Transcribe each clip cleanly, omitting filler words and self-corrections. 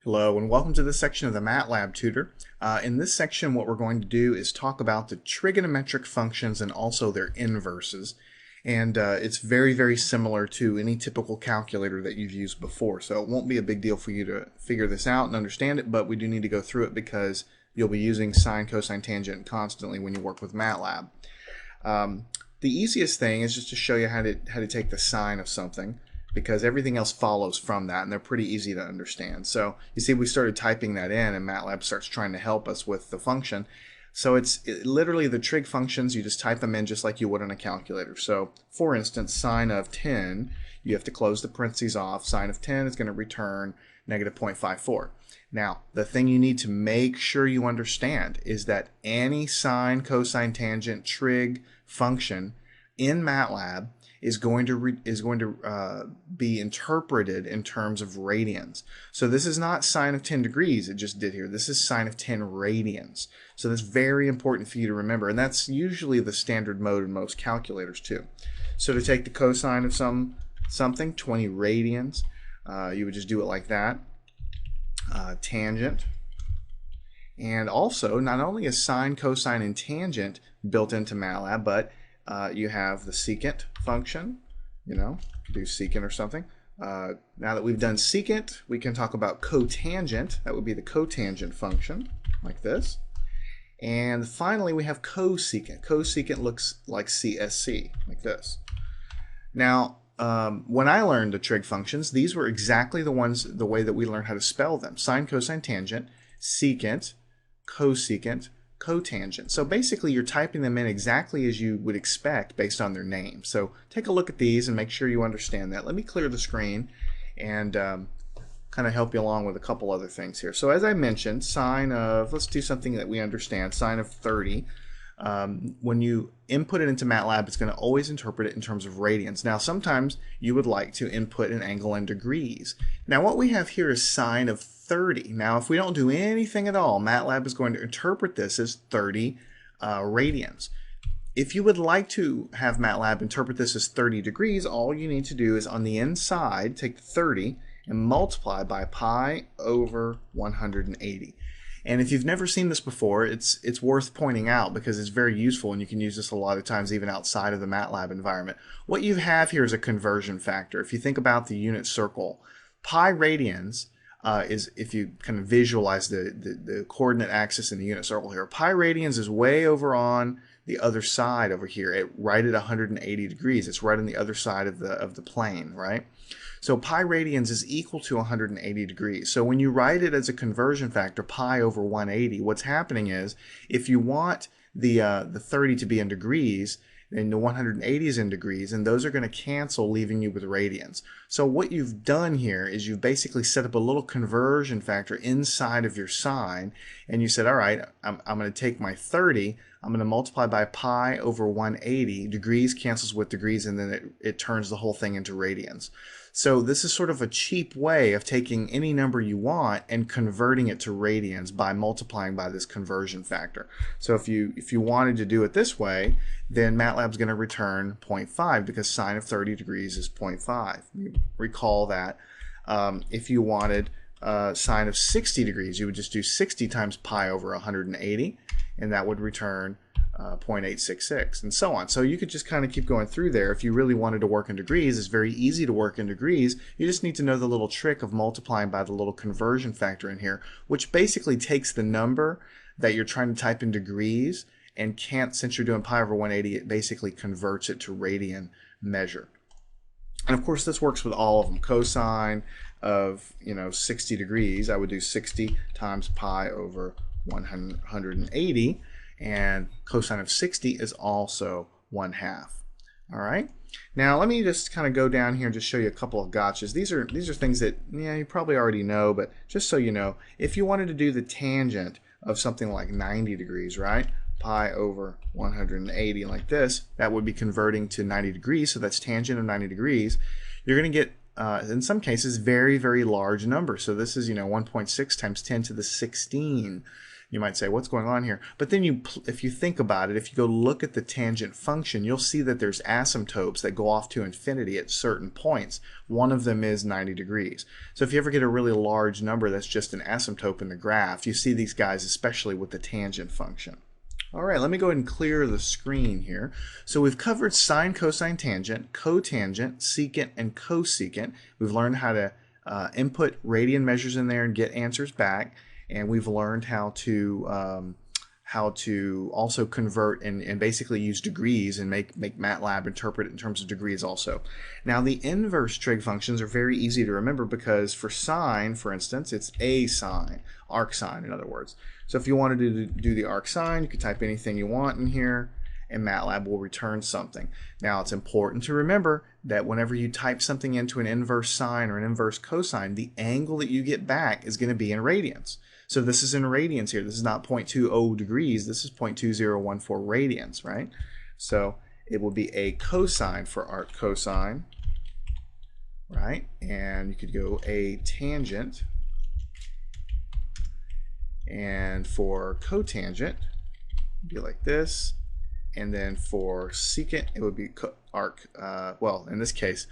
Hello and welcome to this section of the Matlab tutor. In this section what we're going to do is talk about the trigonometric functions and also their inverses. And it's very similar to any typical calculator that you've used before. So it won't be a big deal for you to figure this out and understand it, but we do need to go through it because you'll be using sine, cosine, tangent constantly when you work with Matlab. The easiest thing is just to show you how to take the sine of something, because everything else follows from that, and they're pretty easy to understand. So you see we started typing that in, and Matlab starts trying to help us with the function. So it's literally the trig functions. You just type them in just like you would on a calculator. So for instance, sine of 10, you have to close the parentheses off. Sine of 10 is going to return negative 0.54. Now, the thing you need to make sure you understand is that any sine, cosine, tangent, trig function in Matlab is going to be interpreted in terms of radians. So this is not sine of 10 degrees it just did here. This is sine of 10 radians. So that's very important for you to remember, and that's usually the standard mode in most calculators too. So to take the cosine of something, 20 radians, you would just do it like that. Tangent. And also, not only is sine, cosine, and tangent built into Matlab, but you have the secant function, do secant or something. Now that we've done secant, we can talk about cotangent. That would be the cotangent function, like this. And finally, we have cosecant. Cosecant looks like CSC, like this. Now, when I learned the trig functions, these were exactly the way that we learned how to spell them. Sine, cosine, tangent, secant, cosecant, cotangent. So basically you're typing them in exactly as you would expect based on their name. So take a look at these and make sure you understand that. Let me clear the screen and kind of help you along with a couple other things here. So as I mentioned, sine of, let's do something that we understand, sine of 30. When you input it into Matlab, it's going to always interpret it in terms of radians. Now sometimes you would like to input an angle in degrees. Now what we have here is sine of 30. Now if we don't do anything at all, Matlab is going to interpret this as 30 radians. If you would like to have Matlab interpret this as 30 degrees, all you need to do is on the inside take the 30 and multiply by pi over 180. And if you've never seen this before, it's worth pointing out because it's very useful and you can use this a lot of times even outside of the Matlab environment. What you have here is a conversion factor. If you think about the unit circle, pi radians is, if you kind of visualize the coordinate axis in the unit circle here, pi radians is way over on the other side over here, right at 180 degrees. It's right on the other side of the plane, right? So pi radians is equal to 180 degrees. So when you write it as a conversion factor, pi over 180, what's happening is if you want the 30 to be in degrees, then the 180 is in degrees, and those are going to cancel, leaving you with radians. So what you've done here is you've basically set up a little conversion factor inside of your sine, and you said, all right, I'm going to take my 30, I'm going to multiply by pi over 180, degrees cancels with degrees, and then it turns the whole thing into radians. So this is sort of a cheap way of taking any number you want and converting it to radians by multiplying by this conversion factor. So if you wanted to do it this way, then MATLAB's going to return 0.5 because sine of 30 degrees is 0.5. You recall that. If you wanted sine of 60 degrees, you would just do 60 times pi over 180, and that would return 0.866, and so on. So you could just kind of keep going through there. If you really wanted to work in degrees, it's very easy to work in degrees. You just need to know the little trick of multiplying by the little conversion factor in here, which basically takes the number that you're trying to type in degrees and can't, since you're doing pi over 180, it basically converts it to radian measure. And of course this works with all of them. Cosine of 60 degrees, I would do 60 times pi over 180. And cosine of 60 is also 1/2. All right. Now let me just kind of go down here and just show you a couple of gotchas. These are things that you probably already know, but just so you know, if you wanted to do the tangent of something like 90 degrees, right? Pi over 180 like this, that would be converting to 90 degrees. So that's tangent of 90 degrees. You're going to get in some cases very large numbers. So this is 1.6 times 10 to the 16. You might say, what's going on here? But then if you think about it, if you go look at the tangent function, you'll see that there's asymptotes that go off to infinity at certain points. One of them is 90 degrees. So if you ever get a really large number that's just an asymptote in the graph, you see these guys especially with the tangent function. All right, let me go ahead and clear the screen here. So we've covered sine, cosine, tangent, cotangent, secant, and cosecant. We've learned how to input radian measures in there and get answers back. And we've learned how to also convert and basically use degrees and make Matlab interpret it in terms of degrees also. Now the inverse trig functions are very easy to remember because for sine, for instance, it's a sine, arc sine in other words. So if you wanted to do the arc sine, you could type anything you want in here and Matlab will return something. Now it's important to remember that whenever you type something into an inverse sine or an inverse cosine, the angle that you get back is going to be in radians. So this is in radians here. This is not 0.20 degrees. This is 0.2014 radians, right? So it will be a cosine for arc cosine, right? And you could go a tangent. And for cotangent, it would be like this. And then for secant, it would be arc, well, in this case,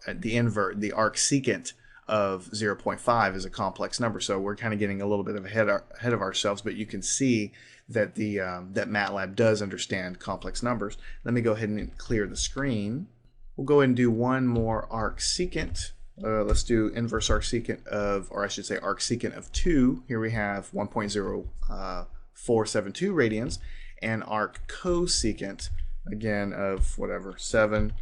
the arc secant of 0.5 is a complex number, so we're kind of getting a little bit of ahead of ourselves, but you can see that that Matlab does understand complex numbers. Let me go ahead and clear the screen. We'll go ahead and do one more arc secant. Let's do inverse arc secant of, or I should say arc secant of 2. Here we have 1.0472 radians, and arc cosecant, again, of whatever, 7.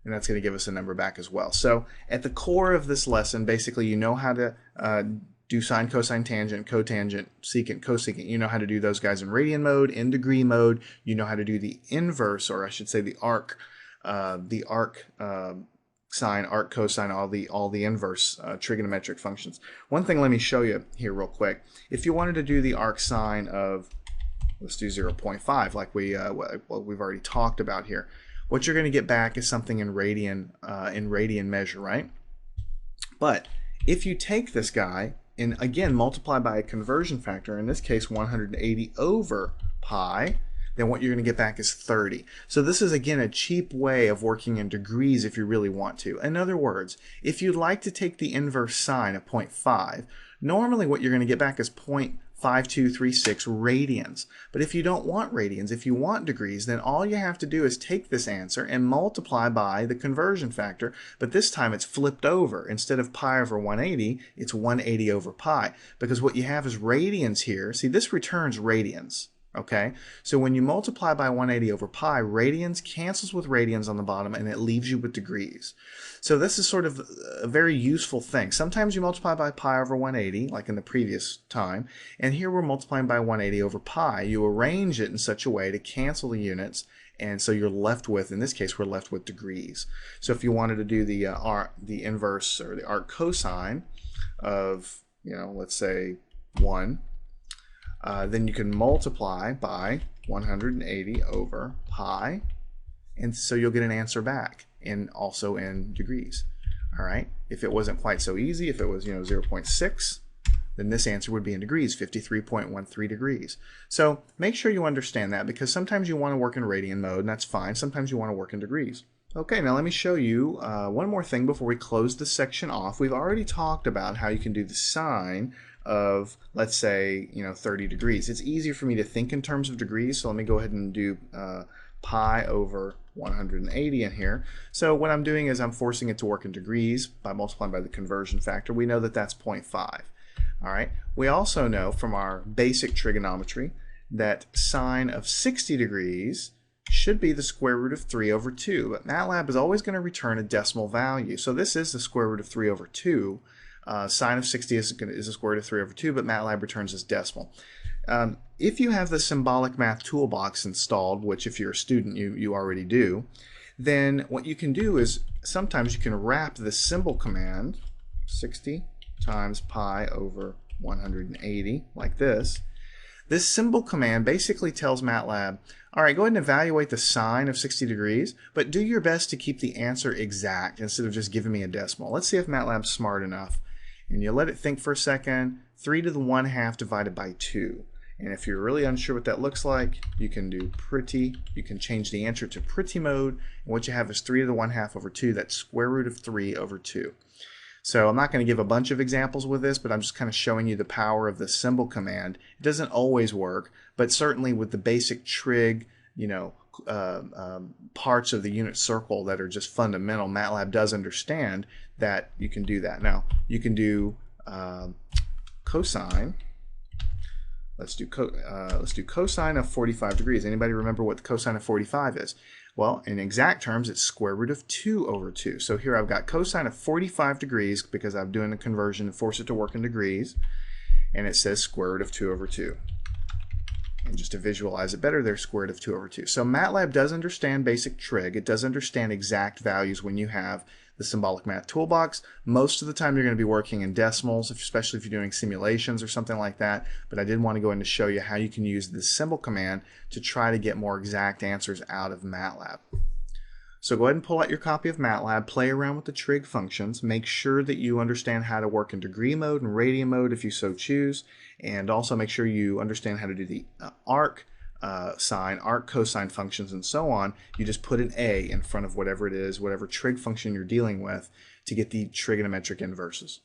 And that's going to give us a number back as well. So at the core of this lesson, basically you know how to do sine, cosine, tangent, cotangent, secant, cosecant. You know how to do those guys in radian mode, in degree mode. You know how to do the inverse, or I should say the arc sine, arc cosine, all the inverse trigonometric functions. One thing let me show you here real quick. If you wanted to do the arc sine of, let's do 0.5 like we've already talked about here. What you're going to get back is something in radian measure, right? But if you take this guy and again multiply by a conversion factor, in this case 180 over pi, then what you're going to get back is 30. So this is again a cheap way of working in degrees if you really want to. In other words, if you'd like to take the inverse sine of 0.5, normally what you're going to get back is 0.5236 radians. But if you don't want radians, if you want degrees, then all you have to do is take this answer and multiply by the conversion factor, but this time it's flipped over. Instead of pi over 180, it's 180 over pi, because what you have is radians here. See, this returns radians. Okay, so when you multiply by 180 over pi, radians cancels with radians on the bottom and it leaves you with degrees. So this is sort of a very useful thing. Sometimes you multiply by pi over 180, like in the previous time, and here we're multiplying by 180 over pi. You arrange it in such a way to cancel the units, and so you're left with, in this case, we're left with degrees. So if you wanted to do the inverse or the arc cosine of, let's say 1, then you can multiply by 180 over pi, and so you'll get an answer back, and also in degrees. All right. If it wasn't quite so easy, if it was 0.6, then this answer would be in degrees, 53.13 degrees. So make sure you understand that, because sometimes you want to work in radian mode, and that's fine. Sometimes you want to work in degrees. Okay, now let me show you one more thing before we close this section off. We've already talked about how you can do the sine of, let's say, 30 degrees. It's easier for me to think in terms of degrees, so let me go ahead and do pi over 180 in here. So what I'm doing is I'm forcing it to work in degrees by multiplying by the conversion factor. We know that that's 0.5. All right. We also know from our basic trigonometry that sine of 60 degrees should be the square root of 3 over 2. But Matlab is always going to return a decimal value. So this is the square root of 3 over 2. Sine of 60 is the square root of 3 over 2, but Matlab returns as decimal. If you have the symbolic math toolbox installed, which if you're a student you already do, then what you can do is sometimes you can wrap the symbol command, 60 times pi over 180, like this. This symbol command basically tells Matlab, all right, go ahead and evaluate the sine of 60 degrees, but do your best to keep the answer exact instead of just giving me a decimal. Let's see if Matlab's smart enough. And you let it think for a second. 3 to the 1/2 divided by 2. And if you're really unsure what that looks like, you can do pretty. You can change the answer to pretty mode. And what you have is 3 to the 1/2 over 2. That's square root of 3 over 2. So I'm not going to give a bunch of examples with this, but I'm just kind of showing you the power of the symbol command. It doesn't always work, but certainly with the basic trig, parts of the unit circle that are just fundamental, MATLAB does understand that you can do that. Now, you can do cosine. Let's do cosine of 45 degrees. Anybody remember what the cosine of 45 is? Well, in exact terms, it's square root of 2 over 2. So here I've got cosine of 45 degrees because I'm doing a conversion to force it to work in degrees. And it says square root of 2 over 2. And just to visualize it better, there's square root of 2 over 2. So MATLAB does understand basic trig. It does understand exact values when you have the symbolic math toolbox. Most of the time you're going to be working in decimals, especially if you're doing simulations or something like that. But I did want to go in to show you how you can use the symbol command to try to get more exact answers out of MATLAB. So go ahead and pull out your copy of MATLAB, play around with the trig functions, make sure that you understand how to work in degree mode and radian mode if you so choose, and also make sure you understand how to do the arc sine, arc cosine functions, and so on. You just put an A in front of whatever it is, whatever trig function you're dealing with, to get the trigonometric inverses.